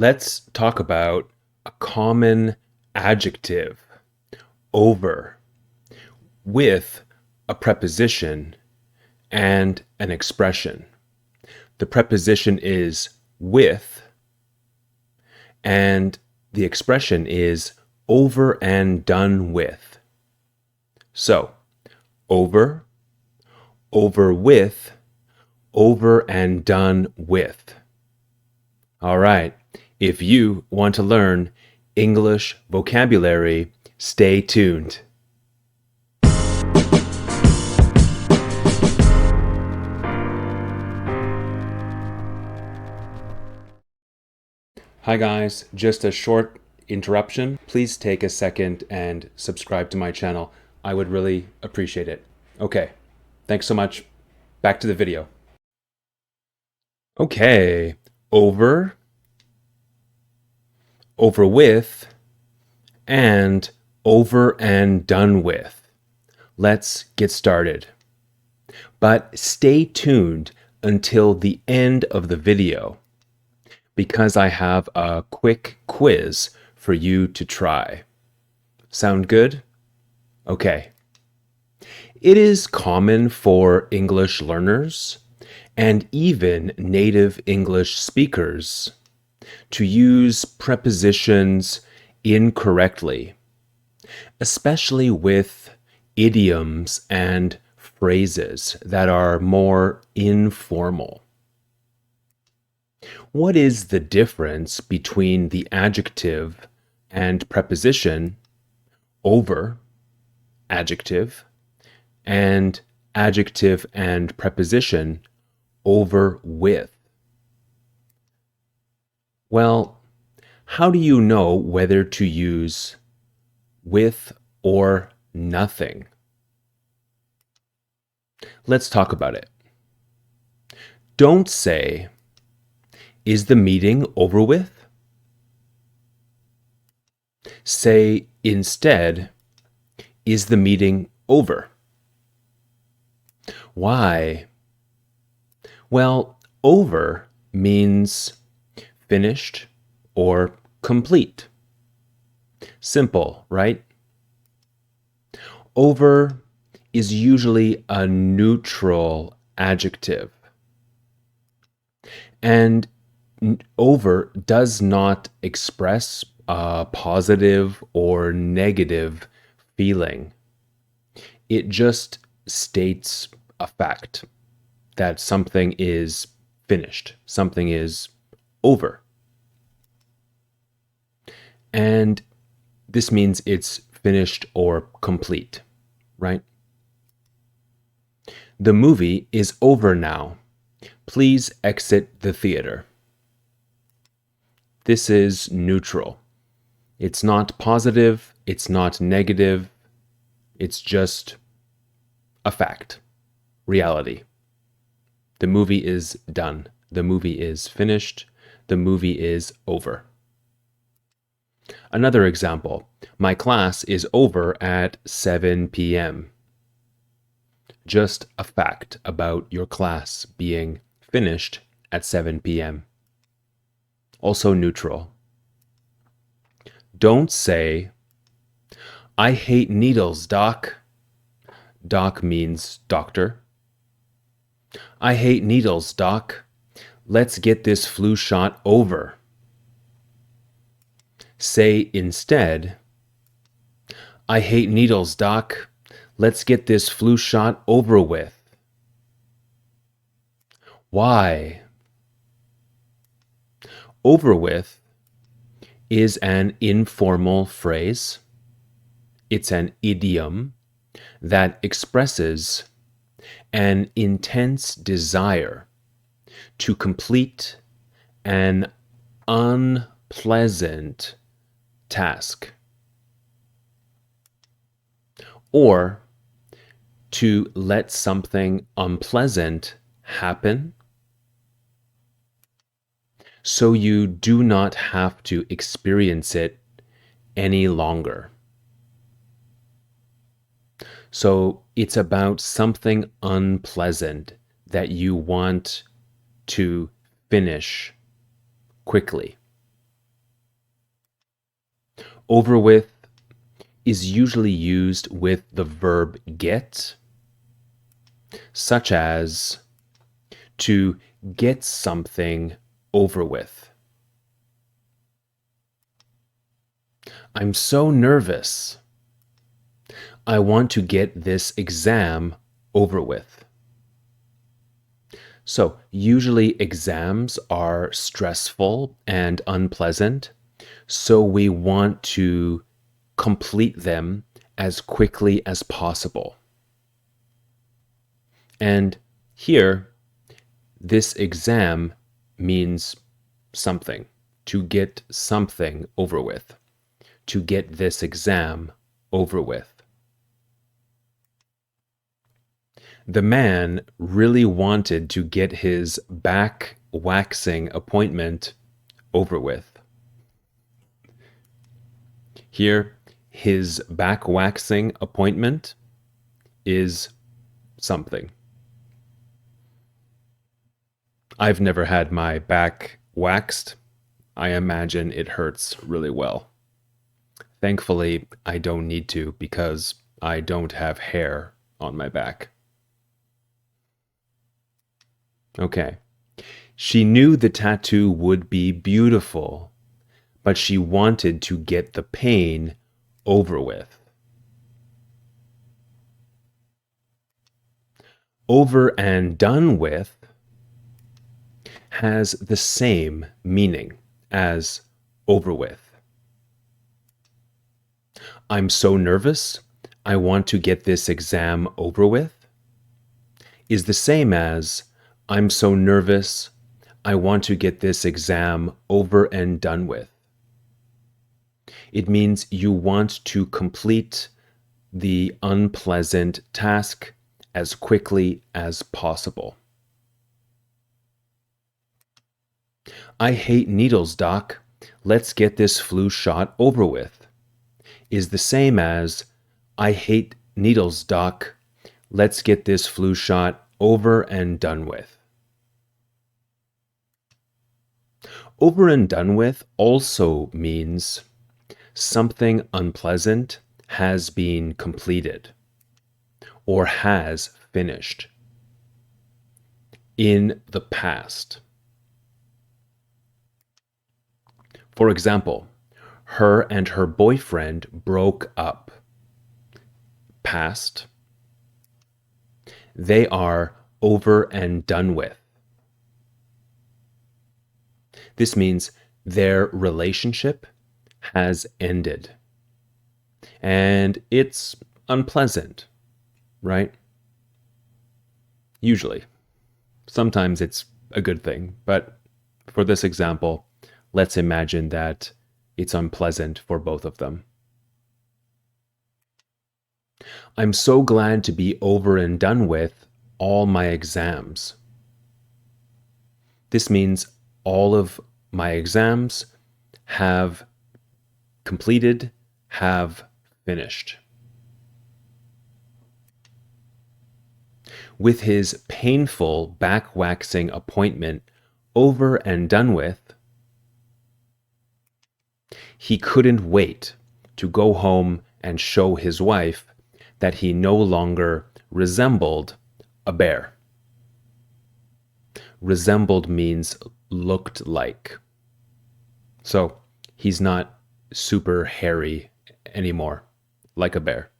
Let's talk about a common adjective, over, with a preposition and an expression. The preposition is with, and the expression is over and done with. So, over, over with, over and done with. All right. If you want to learn English vocabulary, stay tuned. Hi guys, just a short interruption. Please take a second and subscribe to my channel. I would really appreciate it. Okay, thanks so much. Back to the video. Okay, over, over with, and over and done with. Let's get started. But stay tuned until the end of the video because I have a quick quiz for you to try. Sound good? Okay. It is common for English learners and even native English speakers to use prepositions incorrectly, especially with idioms and phrases that are more informal. What is the difference between the adjective and preposition over, adjective, and adjective and preposition over with? Well, how do you know whether to use with or nothing? Let's talk about it. Don't say, "Is the meeting over with?" Say instead, "Is the meeting over?" Why? Well, over means finished or complete. Simple, right? Over is usually a neutral adjective. And over does not express a positive or negative feeling. It just states a fact that something is finished, something is over. And this means it's finished or complete, right? The movie is over now. Please exit the theater. This is neutral. It's not positive, it's not negative, it's just a fact, reality. The movie is done. The movie is finished. The movie is over. Another example, my class is over at 7 p.m. Just a fact about your class being finished at 7 p.m. Also neutral. Don't say, "I hate needles, doc." Doc means doctor. "I hate needles, doc. Let's get this flu shot over." Say instead, "I hate needles, doc. Let's get this flu shot over with." Why? Over with is an informal phrase. It's an idiom that expresses an intense desire to complete an unpleasant task or to let something unpleasant happen so you do not have to experience it any longer. So it's about something unpleasant that you want to finish quickly. Over with is usually used with the verb get, such as to get something over with. I'm so nervous. I want to get this exam over with. So, usually exams are stressful and unpleasant, so we want to complete them as quickly as possible. And here, this exam means something, to get something over with, to get this exam over with. The man really wanted to get his back waxing appointment over with. Here, his back waxing appointment is something. I've never had my back waxed. I imagine it hurts really well. Thankfully, I don't need to because I don't have hair on my back. Okay. She knew the tattoo would be beautiful, but she wanted to get the pain over with. Over and done with has the same meaning as over with. I'm so nervous, I want to get this exam over with is the same as I'm so nervous, I want to get this exam over and done with. It means you want to complete the unpleasant task as quickly as possible. I hate needles, doc. Let's get this flu shot over with is the same as I hate needles, doc. Let's get this flu shot over and done with. Over and done with also means something unpleasant has been completed or has finished in the past. For example, her and her boyfriend broke up. Past. They are over and done with. This means their relationship has ended. And it's unpleasant, right? Usually. Sometimes it's a good thing, but for this example, let's imagine that it's unpleasant for both of them. I'm so glad to be over and done with all my exams. This means all of my exams have completed, have finished. With his painful back waxing appointment over and done with, he couldn't wait to go home and show his wife that he no longer resembled a bear. Resembled means looked like. So he's not super hairy anymore, like a bear.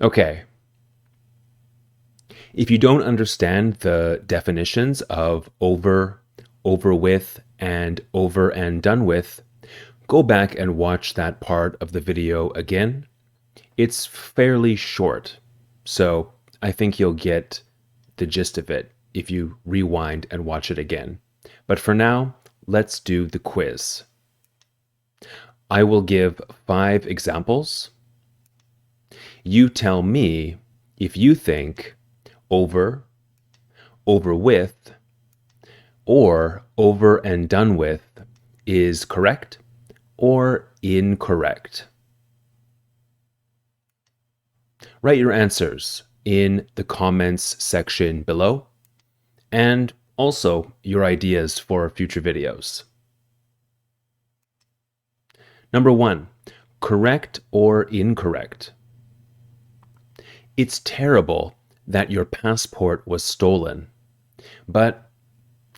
Okay. If you don't understand the definitions of over with, and over and done with, go back and watch that part of the video again. It's fairly short, so I think you'll get the gist of it if you rewind and watch it again. But for now, let's do the quiz. I will give 5 examples. You tell me if you think over with, or over and done with is correct or incorrect. Write your answers in the comments section below, and also your ideas for future videos. Number 1, correct or incorrect. It's terrible that your passport was stolen, but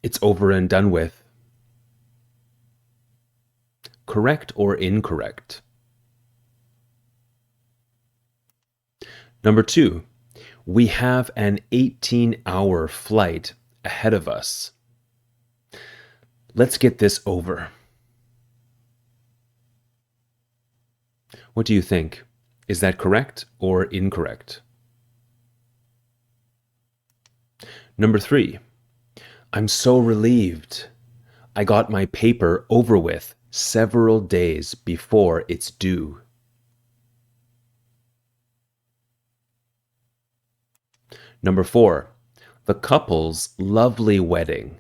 it's over and done with. Correct or incorrect. Number 2, we have an 18-hour flight ahead of us. Let's get this over. What do you think? Is that correct or incorrect? Number 3, I'm so relieved. I got my paper over with several days before it's due. Number 4, the couple's lovely wedding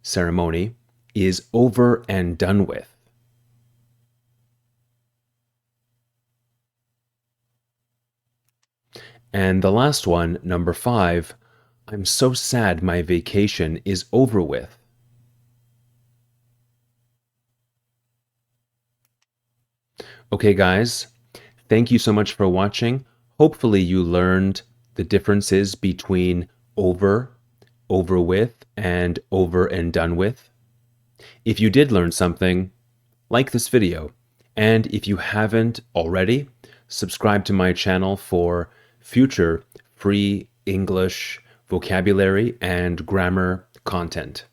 ceremony is over and done with. And the last one, number 5, I'm so sad my vacation is over with. Okay, guys, thank you so much for watching. Hopefully you learned the differences between over, over with, and over and done with. If you did learn something, like this video. And if you haven't already, subscribe to my channel for future free English vocabulary and grammar content.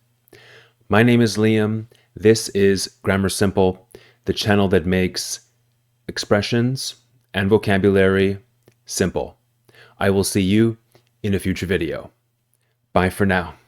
My name is Liam. This is Grammar Simple, the channel that makes expressions and vocabulary simple. I will see you in a future video. Bye for now.